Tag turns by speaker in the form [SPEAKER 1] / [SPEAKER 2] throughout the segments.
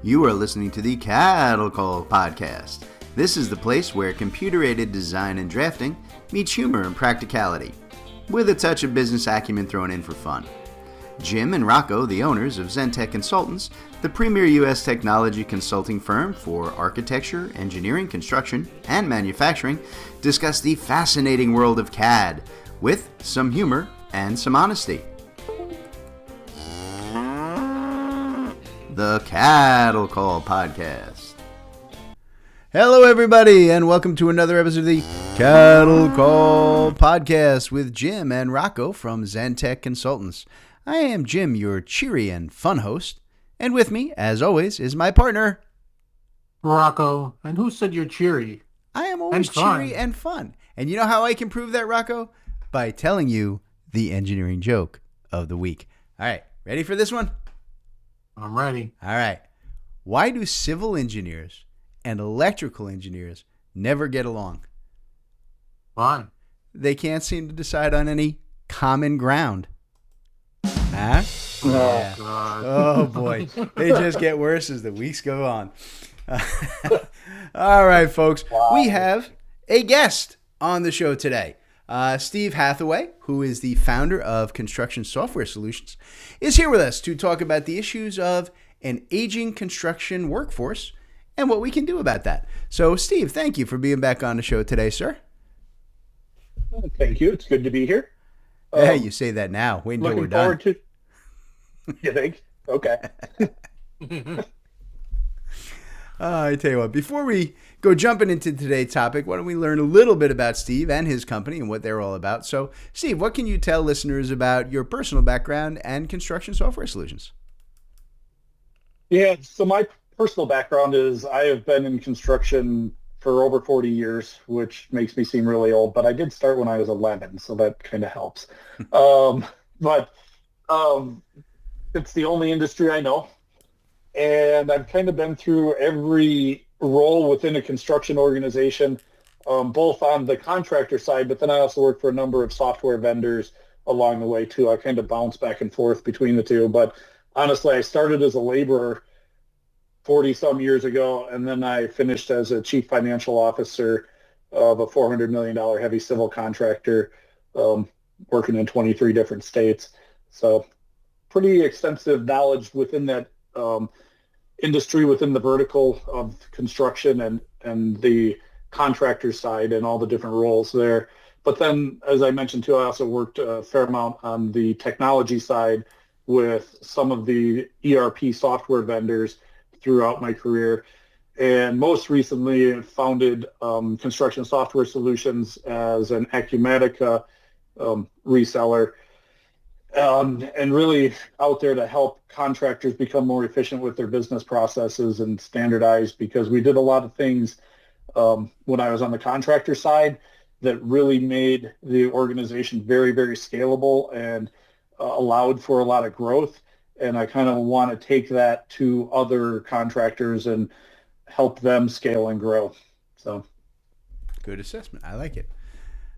[SPEAKER 1] You are listening to the CADDle Call podcast. This is the place where computer-aided design and drafting meets humor and practicality, with a touch of business acumen thrown in for fun. Jim and Rocco, the owners of Zentech Consultants, the premier U.S. technology consulting firm for architecture, engineering, construction, and manufacturing, discuss the fascinating world of CAD with some humor and some honesty. The CADDle Call podcast. Hello, everybody, and welcome to another episode of the CADDle Call podcast with Jim and Rocco from Zentech Consultants. I am Jim, your cheery and fun host, and with me, as always, is my partner,
[SPEAKER 2] Rocco. And who said you're cheery?
[SPEAKER 1] I am always cheery and fun. And you know how I can prove that, Rocco? By telling you the engineering joke of the week. All right, ready for this one?
[SPEAKER 2] I'm ready.
[SPEAKER 1] All right. Why do civil engineers and electrical engineers never get along?
[SPEAKER 2] Why?
[SPEAKER 1] They can't seem to decide on any common ground. Huh?
[SPEAKER 2] Oh, God.
[SPEAKER 1] Oh, boy. They just get worse as the weeks go on. All right, folks. Wow. We have a guest on the show today. Steve Hathaway, who is the founder of Construction Software Solutions, is here with us to talk about the issues of an aging construction workforce and what we can do about that. So, Steve, thank you for being back on the show today, sir.
[SPEAKER 3] Thank you. It's good to be here.
[SPEAKER 1] Hey, you say that now. Wait until we're done.
[SPEAKER 3] You think? Okay.
[SPEAKER 1] I tell you what, before we go jumping into today's topic, why don't we learn a little bit about Steve and his company and what they're all about. So, Steve, what can you tell listeners about your personal background and construction software solutions?
[SPEAKER 3] Yeah, so my personal background is I have been in construction for over 40 years, which makes me seem really old, but I did start when I was 11, so that kind of helps. But it's the only industry I know. And I've kind of been through every role within a construction organization, both on the contractor side, but then I also work for a number of software vendors along the way too. I kind of bounce back and forth between the two. But honestly, I started as a laborer 40-some years ago, and then I finished as a chief financial officer of a $400 million heavy civil contractor, working in 23 different states. So pretty extensive knowledge within that industry, within the vertical of construction and the contractor side and all the different roles there. But then, as I mentioned too, I also worked a fair amount on the technology side with some of the ERP software vendors throughout my career. And most recently founded Construction Software Solutions as an Acumatica reseller. And really out there to help contractors become more efficient with their business processes and standardize, because we did a lot of things when I was on the contractor side that really made the organization very, very scalable and allowed for a lot of growth. And I kind of want to take that to other contractors and help them scale and grow. So,
[SPEAKER 1] good assessment. I like it.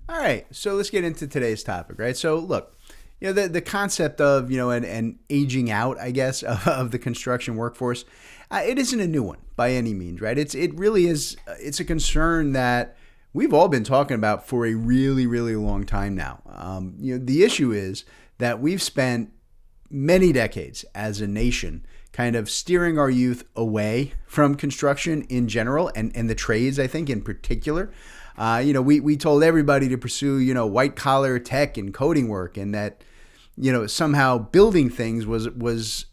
[SPEAKER 1] All right, so let's get into today's topic, right? So, look. You know, the concept of, an aging out, I guess, of the construction workforce, it isn't a new one by any means, right? It really is. It's a concern that we've all been talking about for a really, really long time now. The issue is that we've spent many decades as a nation kind of steering our youth away from construction in general and the trades, I think, in particular. We told everybody to pursue, white collar tech and coding work, and that, somehow building things was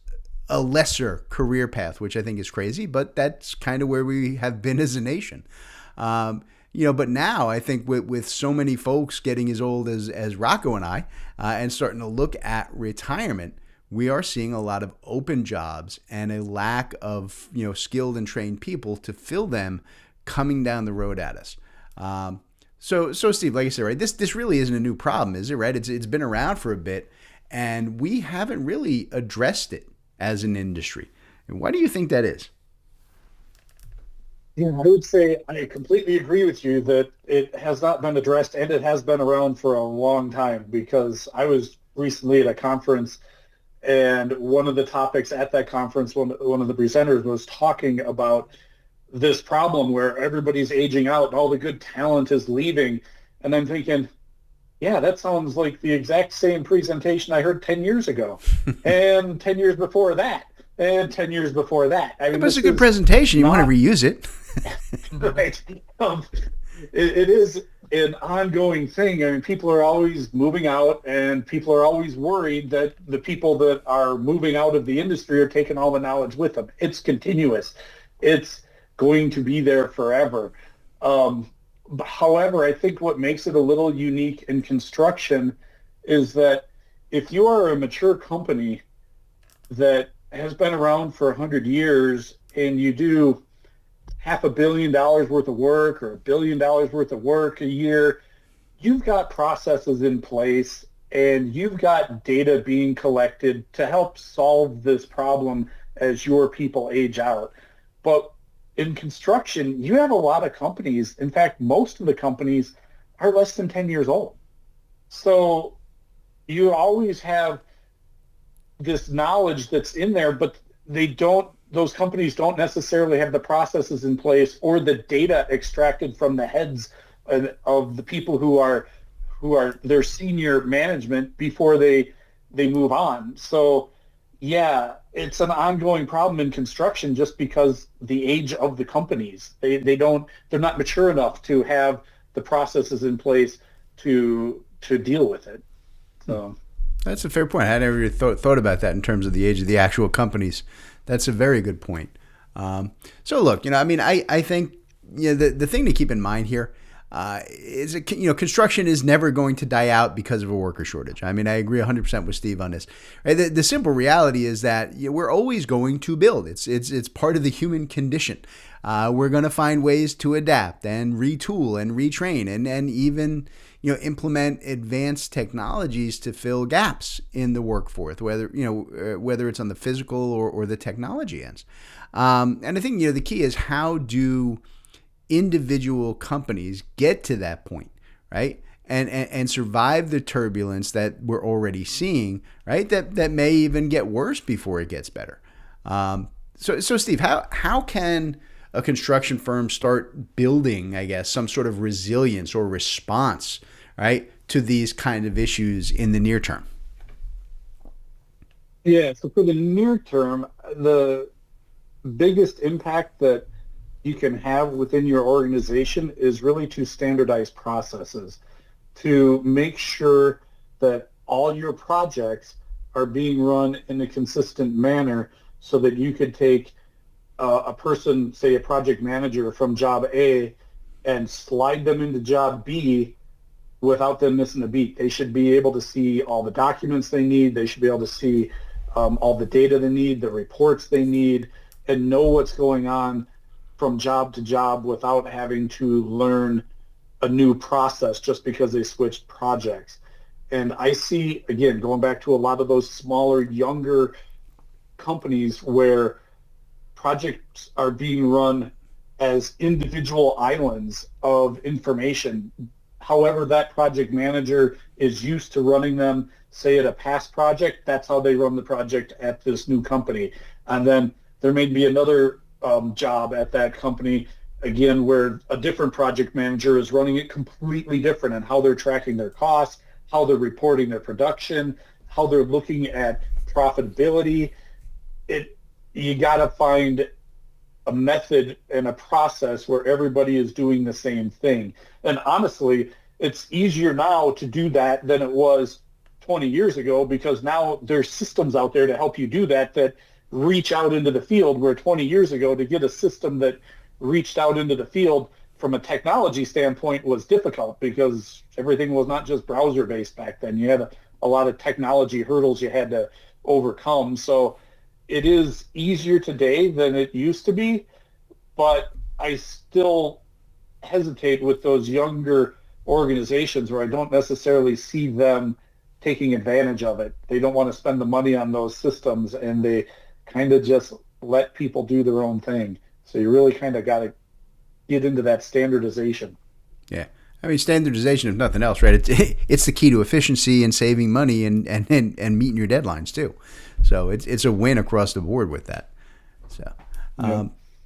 [SPEAKER 1] a lesser career path, which I think is crazy, but that's kind of where we have been as a nation. But now I think with so many folks getting as old as Rocco and I, and starting to look at retirement, we are seeing a lot of open jobs and a lack of, skilled and trained people to fill them coming down the road at us. So Steve, like I said, right, this really isn't a new problem, is it, right? It's been around for a bit, and we haven't really addressed it as an industry. And why do you think that is?
[SPEAKER 3] Yeah, I would say I completely agree with you that it has not been addressed, and it has been around for a long time, because I was recently at a conference And one of the topics at that conference, one of the presenters was talking about this problem where everybody's aging out and all the good talent is leaving. And I'm thinking, yeah, that sounds like the exact same presentation I heard 10 years ago, and 10 years before that, and 10 years before that. I mean,
[SPEAKER 1] but it's a good presentation. You want to reuse it.
[SPEAKER 3] Right. It is an ongoing thing. I mean, people are always moving out, and people are always worried that the people that are moving out of the industry are taking all the knowledge with them. It's continuous. It's going to be there forever. However, I think what makes it a little unique in construction is that if you are a mature company that has been around for 100 years and you do $500 million worth of work or $1 billion worth of work a year, you've got processes in place and you've got data being collected to help solve this problem as your people age out. But in construction, you have a lot of companies. In fact, most of the companies are less than 10 years old. So you always have this knowledge that's in there, but those companies don't necessarily have the processes in place or the data extracted from the heads of the people who are their senior management before they move on. So yeah, it's an ongoing problem in construction just because the age of the companies. They're not mature enough to have the processes in place to deal with it. So
[SPEAKER 1] that's a fair point. I never really thought about that in terms of the age of the actual companies. That's a very good point. So look, I mean, I think the thing to keep in mind here is construction is never going to die out because of a worker shortage. I mean, I agree 100% with Steve on this. Right? The simple reality is that we're always going to build. It's part of the human condition. We're going to find ways to adapt and retool and retrain and even implement advanced technologies to fill gaps in the workforce, whether it's on the physical or the technology ends. And I think the key is, how do individual companies get to that point, right? And survive the turbulence that we're already seeing, right? That may even get worse before it gets better. So Steve, how can a construction firm start building, I guess, some sort of resilience or response, right, to these kind of issues in the near term?
[SPEAKER 3] Yeah, so for the near term, the biggest impact that you can have within your organization is really to standardize processes, to make sure that all your projects are being run in a consistent manner so that you could take a person, say a project manager, from job A and slide them into job B without them missing a beat. They should be able to see all the documents they need. They should be able to see all the data they need, the reports they need, and know what's going on from job to job without having to learn a new process just because they switched projects. And I see, again, going back to a lot of those smaller, younger companies where projects are being run as individual islands of information. However, that project manager is used to running them, say at a past project, that's how they run the project at this new company. And then there may be another job at that company, again, where a different project manager is running it completely different, and how they're tracking their costs, how they're reporting their production, how they're looking at profitability. You got to find a method and a process where everybody is doing the same thing. And honestly, it's easier now to do that than it was 20 years ago, because now there's systems out there to help you do that reach out into the field, where 20 years ago to get a system that reached out into the field from a technology standpoint was difficult, because everything was not just browser based back then. You had a lot of technology hurdles you had to overcome. So it is easier today than it used to be, but I still hesitate with those younger organizations where I don't necessarily see them taking advantage of it. They don't want to spend the money on those systems, and they kind of just let people do their own thing. So you really kind of got to get into that standardization.
[SPEAKER 1] Yeah. I mean, standardization, if nothing else, right? It's the key to efficiency and saving money and meeting your deadlines too. So it's a win across the board with that. So.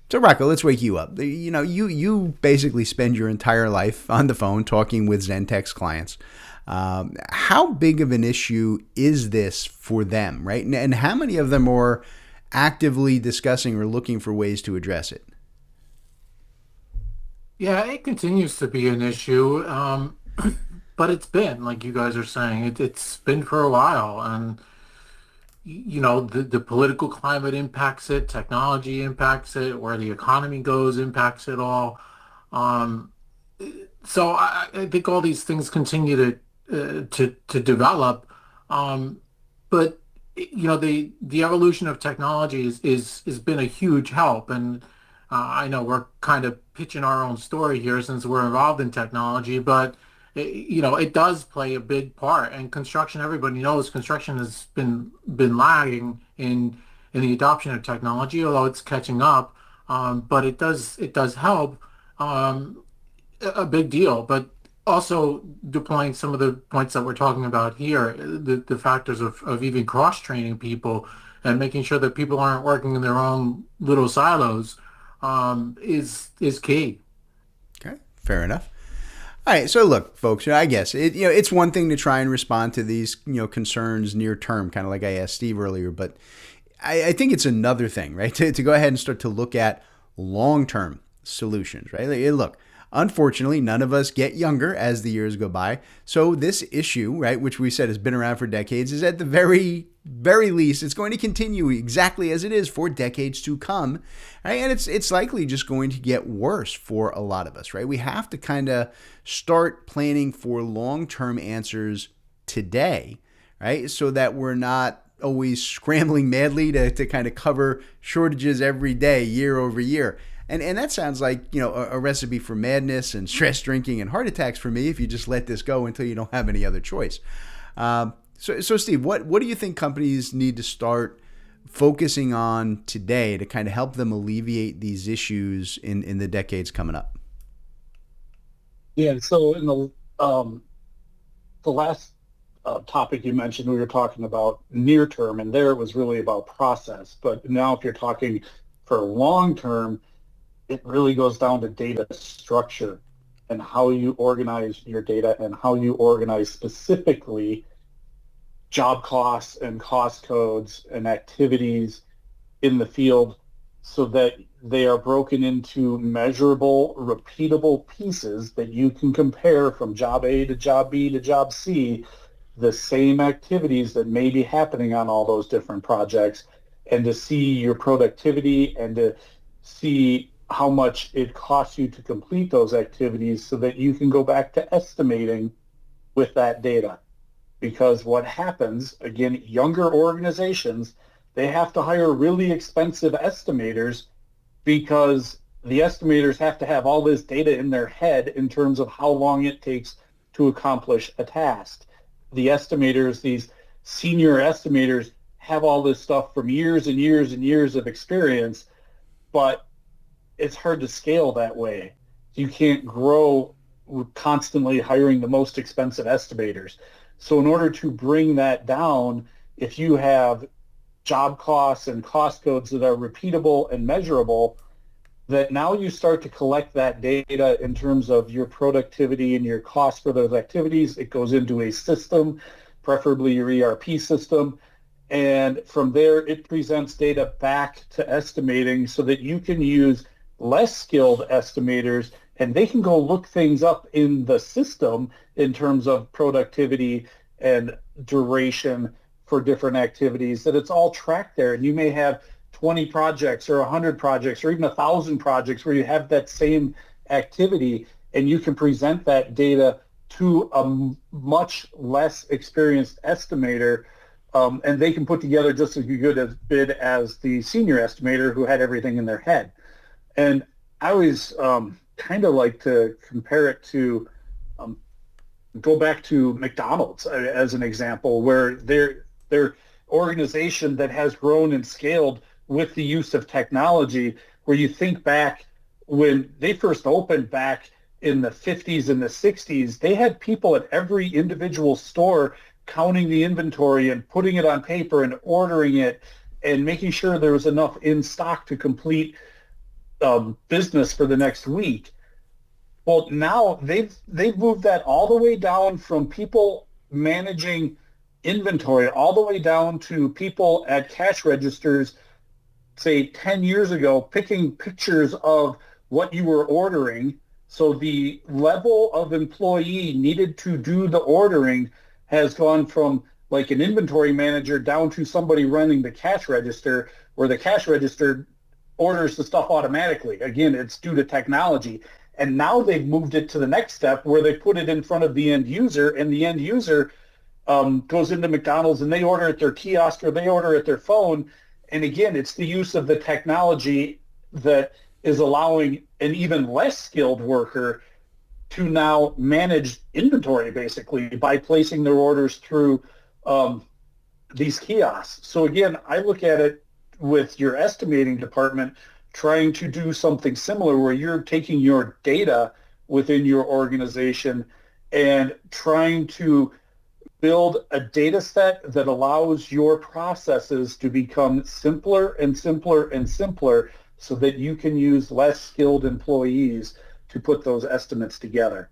[SPEAKER 1] So Rocco, let's wake you up. You basically spend your entire life on the phone talking with Zentex clients. How big of an issue is this for them, right? And how many of them are actively discussing or looking for ways to address it?
[SPEAKER 2] Yeah, it continues to be an issue, but it's been, like you guys are saying, it's been for a while, and the political climate impacts it, technology impacts it, where the economy goes impacts it all. Um, so I think all these things continue to develop, but the evolution of technology is has been a huge help, and I know we're kind of pitching our own story here since we're involved in technology, but it does play a big part. And construction, everybody knows, construction has been lagging in the adoption of technology, although it's catching up. But it does help. Um, a big deal, but also deploying some of the points that we're talking about here, the factors of even cross-training people and making sure that people aren't working in their own little silos, is key.
[SPEAKER 1] Okay, fair enough. All right, so look, folks, I guess it's one thing to try and respond to these concerns near term, kind of like I asked Steve earlier, but I think it's another thing, right, to go ahead and start to look at long term solutions, right? Look, unfortunately, none of us get younger as the years go by, so this issue, right, which we said has been around for decades, is at the very least, it's going to continue exactly as it is for decades to come, right? And it's likely just going to get worse for a lot of us, right? We have to kind of start planning for long-term answers today, right? So that we're not always scrambling madly to kind of cover shortages every day, year over year. And that sounds like, a recipe for madness and stress drinking and heart attacks for me if you just let this go until you don't have any other choice. So Steve, what do you think companies need to start focusing on today to kind of help them alleviate these issues in the decades coming up?
[SPEAKER 3] Yeah, so in the last topic you mentioned, we were talking about near term, and there it was really about process. But now if you're talking for long term, it really goes down to data structure and how you organize your data and how you organize specifically job costs and cost codes and activities in the field so that they are broken into measurable, repeatable pieces that you can compare from job A to job B to job C, the same activities that may be happening on all those different projects, and to see your productivity and to see how much it costs you to complete those activities so that you can go back to estimating with that data. Because what happens, again, younger organizations, they have to hire really expensive estimators because the estimators have to have all this data in their head in terms of how long it takes to accomplish a task. The estimators, these senior estimators, have all this stuff from years and years and years of experience, but it's hard to scale that way. You can't grow constantly hiring the most expensive estimators. So in order to bring that down, if you have job costs and cost codes that are repeatable and measurable, that now you start to collect that data in terms of your productivity and your cost for those activities. It goes into a system, preferably your ERP system. And from there, it presents data back to estimating so that you can use less skilled estimators and they can go look things up in the system in terms of productivity and duration for different activities, that it's all tracked there. And you may have 20 projects or 100 projects or even 1,000 projects where you have that same activity, and you can present that data to a much less experienced estimator, and they can put together just as good a bid as the senior estimator who had everything in their head. And I always kind of like to compare it to go back to McDonald's as an example, where their organization that has grown and scaled with the use of technology, where you think back when they first opened back in the 50s and the 60s, they had people at every individual store counting the inventory and putting it on paper and ordering it and making sure there was enough in stock to complete business for the next week. Well, now they've moved that all the way down from people managing inventory all the way down to people at cash registers, say 10 years ago, picking pictures of what you were ordering. So the level of employee needed to do the ordering has gone from like an inventory manager down to somebody running the cash register, where the cash register orders the stuff automatically. Again, it's due to technology. And now they've moved it to the next step where they put it in front of the end user, and the end user goes into McDonald's and they order at their kiosk or they order at their phone. And again, it's the use of the technology that is allowing an even less skilled worker to now manage inventory, basically, by placing their orders through these kiosks. So again, I look at it with your estimating department trying to do something similar, where you're taking your data within your organization and trying to build a data set that allows your processes to become simpler and simpler and simpler, so that you can use less skilled employees to put those estimates together.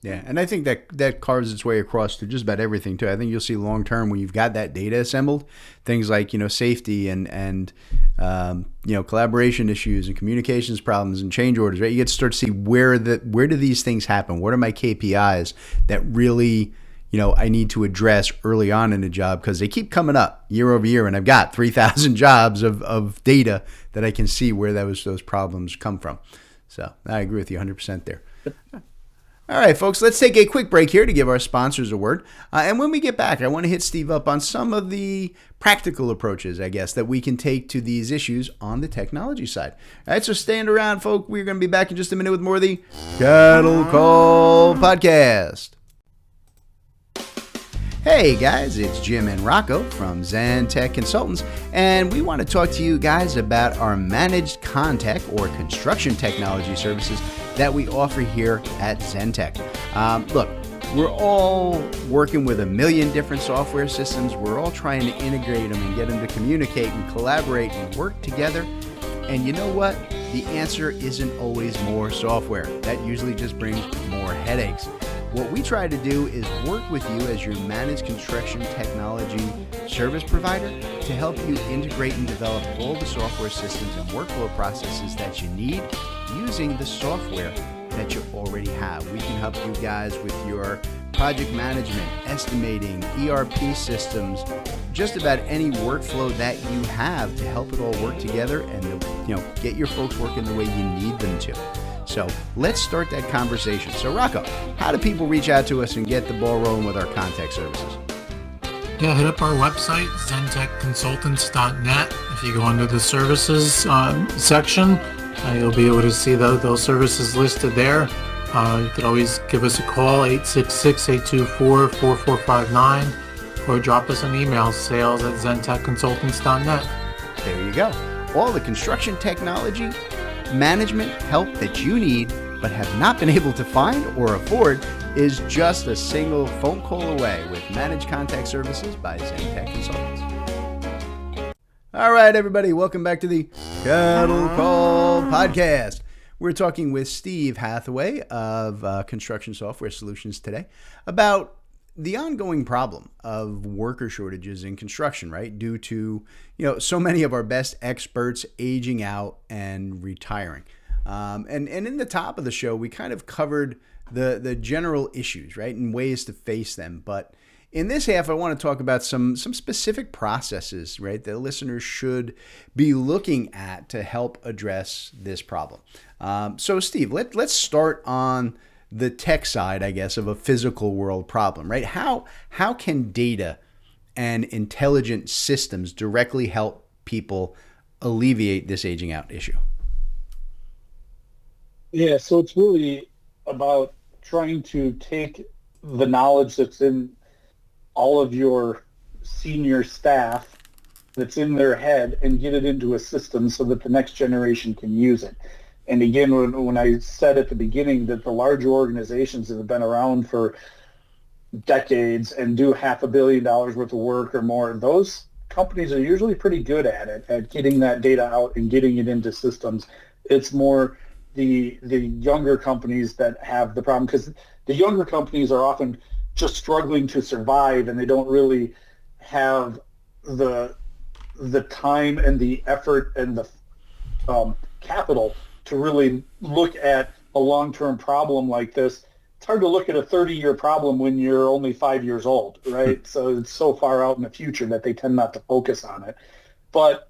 [SPEAKER 1] Yeah, and I think that carves its way across to just about everything too. I think you'll see long term when you've got that data assembled, things like safety and collaboration issues and communications problems and change orders. Right, you get to start to see where do these things happen. What are my KPIs that really I need to address early on in a job, because they keep coming up year over year, and I've got 3,000 jobs of data that I can see where those problems come from. So I agree with you 100% there. All right, folks, let's take a quick break here to give our sponsors a word. And when we get back, I want to hit Steve up on some of the practical approaches, I guess, that we can take to these issues on the technology side. All right, so stand around, folks. We're going to be back in just a minute with more of the CADDle Call podcast. Hey guys, it's Jim and Rocco from Zentech Consultants, and we want to talk to you guys about our managed contact or construction technology services that we offer here at Zentech. Look, we're all working with a million different software systems. We're all trying to integrate them and get them to communicate and collaborate and work together. And you know what? The answer isn't always more software. That usually just brings more headaches. What we try to do is work with you as your managed construction technology service provider to help you integrate and develop all the software systems and workflow processes that you need using the software that you already have. We can help you guys with your project management, estimating, ERP systems, just about any workflow that you have to help it all work together and get your folks working the way you need them to. So let's start that conversation. So Rocco, how do people reach out to us and get the ball rolling with our contact services?
[SPEAKER 2] Yeah, hit up our website, zentechconsultants.net. If you go under the services section, you'll be able to see those services listed there. You could always give us a call, 866-824-4459, or drop us an email, sales@zentechconsultants.net.
[SPEAKER 1] There you go. All the construction technology management help that you need but have not been able to find or afford is just a single phone call away with Managed Contact Services by Zentech Consultants. All right, everybody, welcome back to the CADDle Call podcast. We're talking with Steve Hathaway of Construction Software Solutions today about the ongoing problem of worker shortages in construction, right? Due to, so many of our best experts aging out and retiring. And in the top of the show, we kind of covered the general issues, right? And ways to face them. But in this half, I want to talk about some specific processes, right? That listeners should be looking at to help address this problem. So Steve, let's start on the tech side, I guess, of a physical world problem, right? How can data and intelligent systems directly help people alleviate this aging out issue?
[SPEAKER 3] Yeah, so it's really about trying to take the knowledge that's in all of your senior staff that's in their head and get it into a system so that the next generation can use it. And again, when I said at the beginning that the larger organizations that have been around for decades and do $500 million worth of work or more, those companies are usually pretty good at it, at getting that data out and getting it into systems. It's more the younger companies that have the problem, because the younger companies are often just struggling to survive, and they don't really have the time and the effort and the capital to really look at a long-term problem like this. It's hard to look at a 30-year problem when you're only 5 years old, right? So it's so far out in the future that they tend not to focus on it. But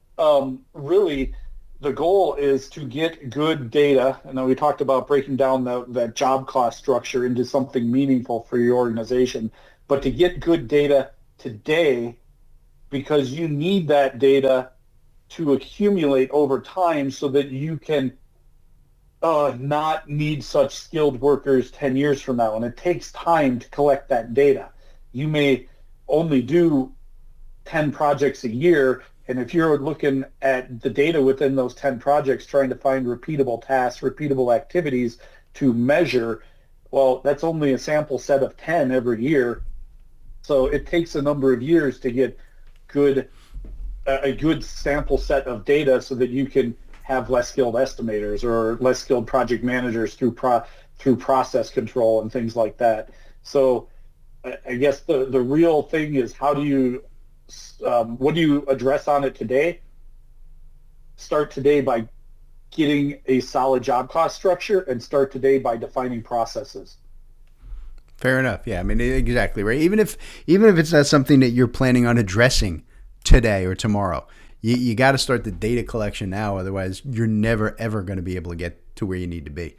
[SPEAKER 3] really, the goal is to get good data. And then we talked about breaking down that job cost structure into something meaningful for your organization. But to get good data today, because you need that data to accumulate over time so that you can not need such skilled workers 10 years from now. And it takes time to collect that data. You may only do 10 projects a year, and if you're looking at the data within those 10 projects, trying to find repeatable tasks, repeatable activities to measure, well, that's only a sample set of 10 every year. So it takes a number of years to get a good sample set of data so that you can have less skilled estimators or less skilled project managers through process control and things like that. So I guess the real thing is, how do you what do you address on it today? Start today by getting a solid job cost structure, and start today by defining processes.
[SPEAKER 1] Fair enough. Yeah, I mean, exactly right. Even if it's not something that you're planning on addressing today or tomorrow, you got to start the data collection now. Otherwise, you're never ever going to be able to get to where you need to be.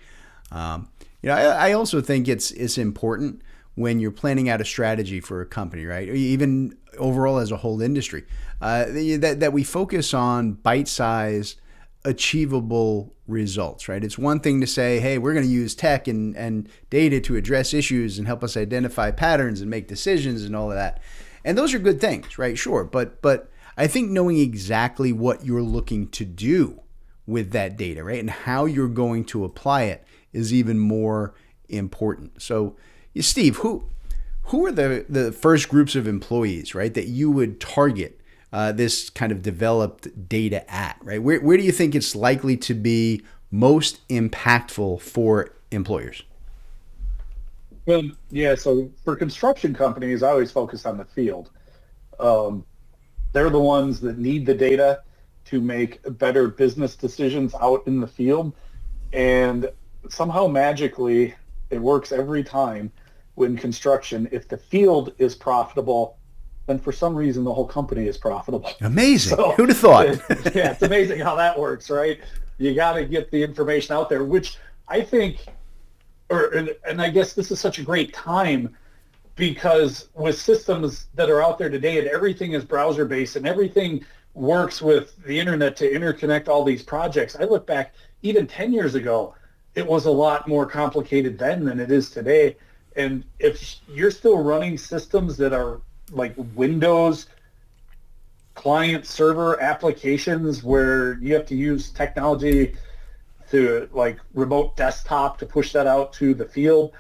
[SPEAKER 1] I also think it's important when you're planning out a strategy for a company, right? Or even overall as a whole industry, that we focus on bite-sized, achievable results, right? It's one thing to say, hey, we're going to use tech and data to address issues and help us identify patterns and make decisions and all of that. And those are good things, right? Sure. But I think knowing exactly what you're looking to do with that data, right, and how you're going to apply it is even more important. So, Steve, who are the first groups of employees, right, that you would target this kind of developed data at, right? Where do you think it's likely to be most impactful for employers?
[SPEAKER 3] Well, yeah, so for construction companies, I always focus on the field. They're the ones that need the data to make better business decisions out in the field. And somehow magically, it works every time when construction, if the field is profitable, then for some reason the whole company is profitable.
[SPEAKER 1] Amazing. So, who'd have thought?
[SPEAKER 3] Yeah, it's amazing how that works, right? You got to get the information out there, which I think, and I guess this is such a great time, because with systems that are out there today and everything is browser-based and everything works with the internet to interconnect all these projects. I look back, even 10 years ago, it was a lot more complicated then than it is today. And if you're still running systems that are like Windows client server applications where you have to use technology to like remote desktop to push that out to the field,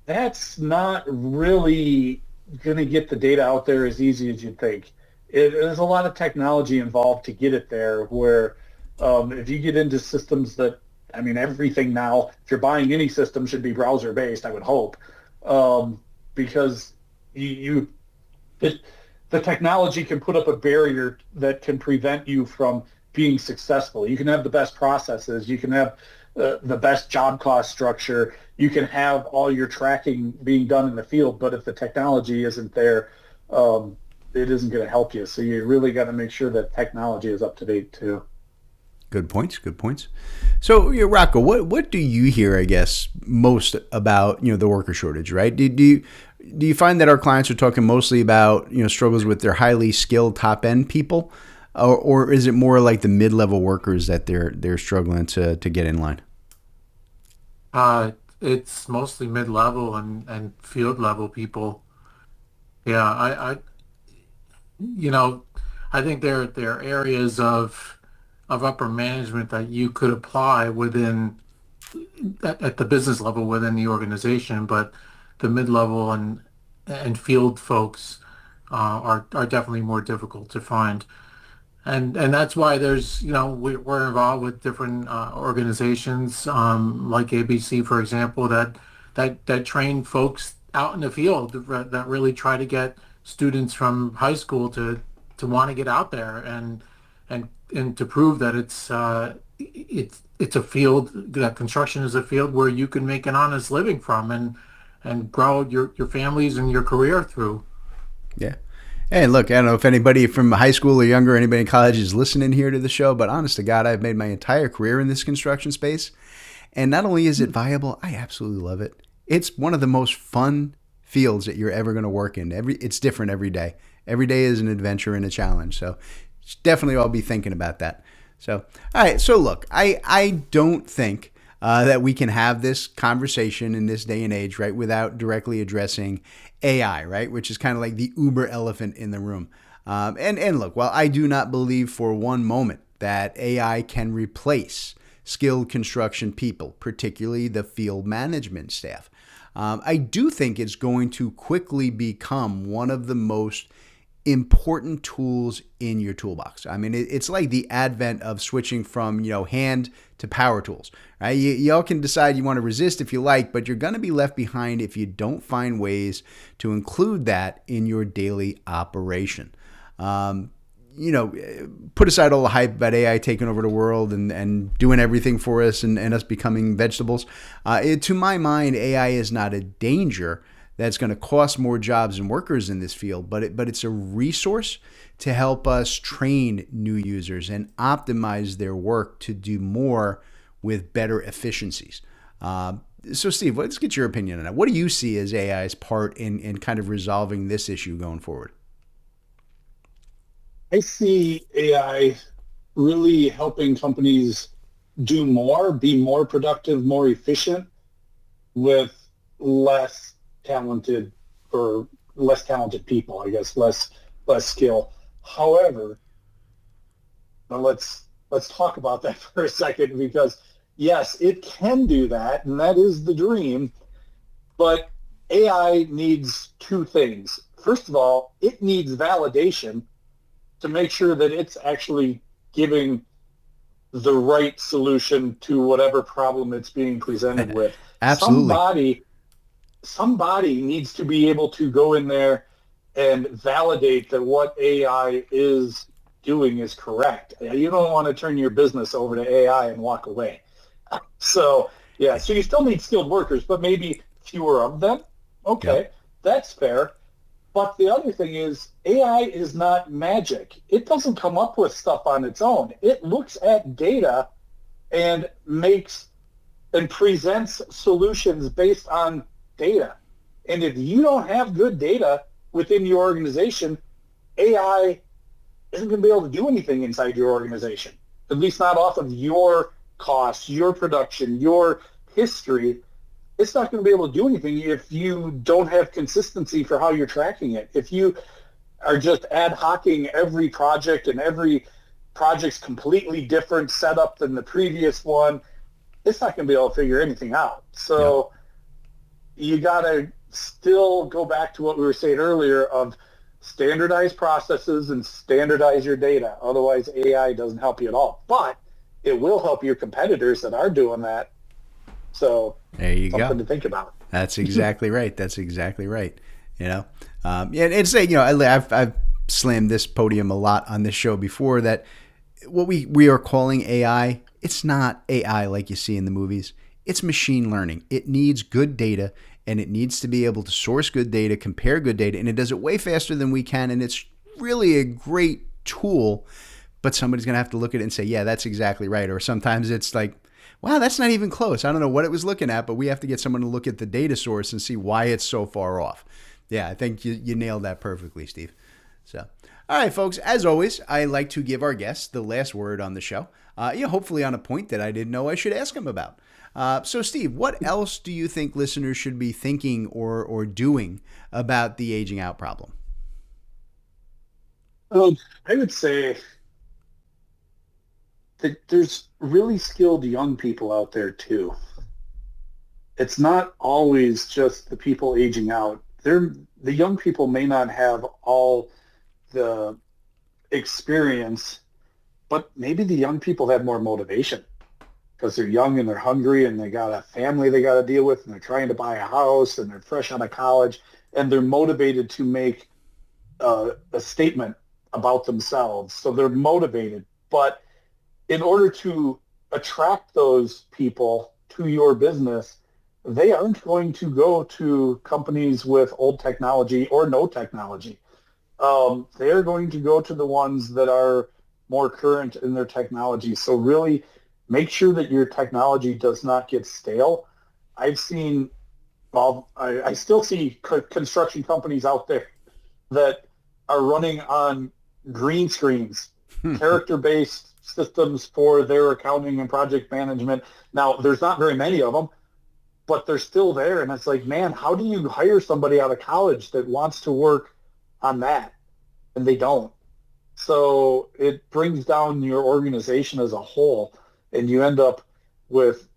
[SPEAKER 3] that's not really going to get the data out there as easy as you'd think. There's a lot of technology involved to get it there, where if you get into systems that, I mean, everything now, if you're buying any system, should be browser-based, I would hope, because the technology can put up a barrier that can prevent you from being successful. You can have the best processes, you can have the best job cost structure, you can have all your tracking being done in the field, but if the technology isn't there, it isn't going to help you. So you really got to make sure that technology is up to date too.
[SPEAKER 1] Good points. Good points. So, Rocco, what do you hear, I guess, most about the worker shortage, right? Do you find that our clients are talking mostly about struggles with their highly skilled top end people, or is it more like the mid level workers that they're struggling to get in line?
[SPEAKER 2] It's mostly mid level and field level people. Yeah, I think there are areas of upper management that you could apply within at the business level within the organization, but the mid-level and and field folks are definitely more difficult to find. And that's why there's, we're involved with different organizations like ABC, for example, that train folks out in the field that really try to get students from high school to want to get out there and to prove that it's a field, that construction is a field where you can make an honest living from and grow your families and your career through.
[SPEAKER 1] Yeah. Hey, look, I don't know if anybody from high school or younger, anybody in college is listening here to the show, but honest to God, I've made my entire career in this construction space. And not only is it viable, I absolutely love it. It's one of the most fun fields that you're ever going to work in. It's different every day. Every day is an adventure and a challenge. So definitely I'll be thinking about that. So, all right. So look, I don't think that we can have this conversation in this day and age, right, without directly addressing AI, right, which is kind of like the uber elephant in the room. And look, while I do not believe for one moment that AI can replace skilled construction people, particularly the field management staff, I do think it's going to quickly become one of the most important tools in your toolbox. I mean, it's like the advent of switching from, hand to power tools, right? Y'all can decide you want to resist if you like, but you're going to be left behind if you don't find ways to include that in your daily operation. Put aside all the hype about AI taking over the world and doing everything for us and us becoming vegetables. To my mind, AI is not a danger that's going to cost more jobs and workers in this field, but it's a resource to help us train new users and optimize their work to do more with better efficiencies. So Steve, let's get your opinion on that. What do you see as AI's part in kind of resolving this issue going forward?
[SPEAKER 3] I see AI really helping companies do more, be more productive, more efficient with less talented or less talented people, I guess, less skill. However, now let's talk about that for a second, because yes, it can do that, and that is the dream, but AI needs two things. First of all, it needs validation to make sure that it's actually giving the right solution to whatever problem it's being presented with.
[SPEAKER 1] Absolutely.
[SPEAKER 3] Somebody needs to be able to go in there and validate that what AI is doing is correct. You don't want to turn your business over to AI and walk away. So you still need skilled workers, but maybe fewer of them. Okay, yep. That's fair. But the other thing is, AI is not magic. It doesn't come up with stuff on its own. It looks at data and makes and presents solutions based on data. And if you don't have good data within your organization, AI isn't going to be able to do anything inside your organization, at least not off of your costs, your production, your history. It's not going to be able to do anything if you don't have consistency for how you're tracking it. If you are just ad hocing every project and every project's completely different setup than the previous one, it's not going to be able to figure anything out. So you got to still go back to what we were saying earlier of standardize processes and standardize your data. Otherwise, AI doesn't help you at all. But it will help your competitors that are doing that. So
[SPEAKER 1] there you go.
[SPEAKER 3] Something to think about.
[SPEAKER 1] That's exactly right. That's exactly right. It's I've slammed this podium a lot on this show before that what we are calling AI, it's not AI like you see in the movies. It's machine learning. It needs good data, and it needs to be able to source good data, compare good data, and it does it way faster than we can, and it's really a great tool, but somebody's going to have to look at it and say, yeah, that's exactly right. Or sometimes it's like, wow, that's not even close. I don't know what it was looking at, but we have to get someone to look at the data source and see why it's so far off. Yeah, I think you nailed that perfectly, Steve. So, all right, folks, as always, I like to give our guests the last word on the show, hopefully on a point that I didn't know I should ask them about. So, Steve, what else do you think listeners should be thinking or doing about the aging out problem?
[SPEAKER 3] I would say that there's really skilled young people out there too. It's not always just the people aging out the young people may not have all the experience, but maybe the young people have more motivation because they're young and they're hungry and they got a family they got to deal with and they're trying to buy a house and they're fresh out of college and they're motivated to make a statement about themselves. So they're motivated. But in order to attract those people to your business, they aren't going to go to companies with old technology or no technology. They're going to go to the ones that are more current in their technology. So really make sure that your technology does not get stale. I've seen, I still see construction companies out there that are running on green screens, character-based systems for their accounting and project management. Now, there's not very many of them, but they're still there. And it's like, man, how do you hire somebody out of college that wants to work on that? And they don't. So it brings down your organization as a whole, and you end up with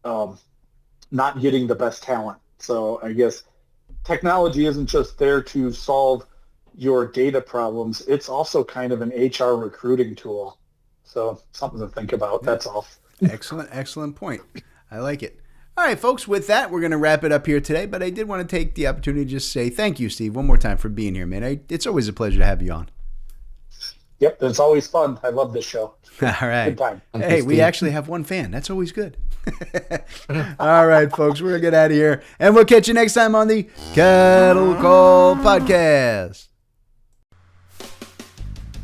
[SPEAKER 3] not getting the best talent. So I guess technology isn't just there to solve your data problems. It's also kind of an HR recruiting tool. So something to think about. Yeah. That's all.
[SPEAKER 1] Excellent point. I like it. All right, folks, with that, we're going to wrap it up here today, but I did want to take the opportunity to just say thank you, Steve, one more time for being here, man. It's always a pleasure to have you on.
[SPEAKER 3] Yep, it's always fun. I love this show.
[SPEAKER 1] All right.
[SPEAKER 3] Good time.
[SPEAKER 1] Hey, we actually have one fan. That's always good. All right, folks, we're going to get out of here, and we'll catch you next time on the CADDle Call podcast.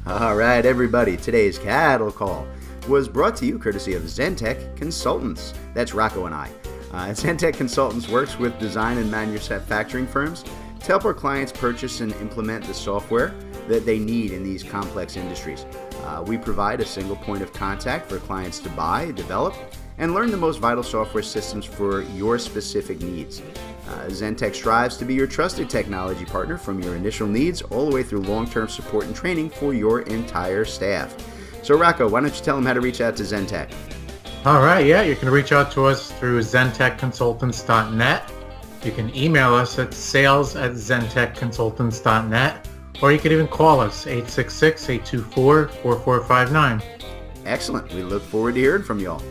[SPEAKER 1] All right, everybody, today's CADDle Call was brought to you courtesy of Zentech Consultants. That's Rocco and I. Zentech Consultants works with design and manufacturing firms to help our clients purchase and implement the software that they need in these complex industries. We provide a single point of contact for clients to buy, develop, and learn the most vital software systems for your specific needs. Zentech strives to be your trusted technology partner from your initial needs all the way through long-term support and training for your entire staff. So Rocco, why don't you tell them how to reach out to Zentech?
[SPEAKER 2] All right, yeah, you can reach out to us through zentechconsultants.net. You can email us at sales@zentechconsultants.net, or you can even call us 866-824-4459.
[SPEAKER 1] Excellent. We look forward to hearing from you all.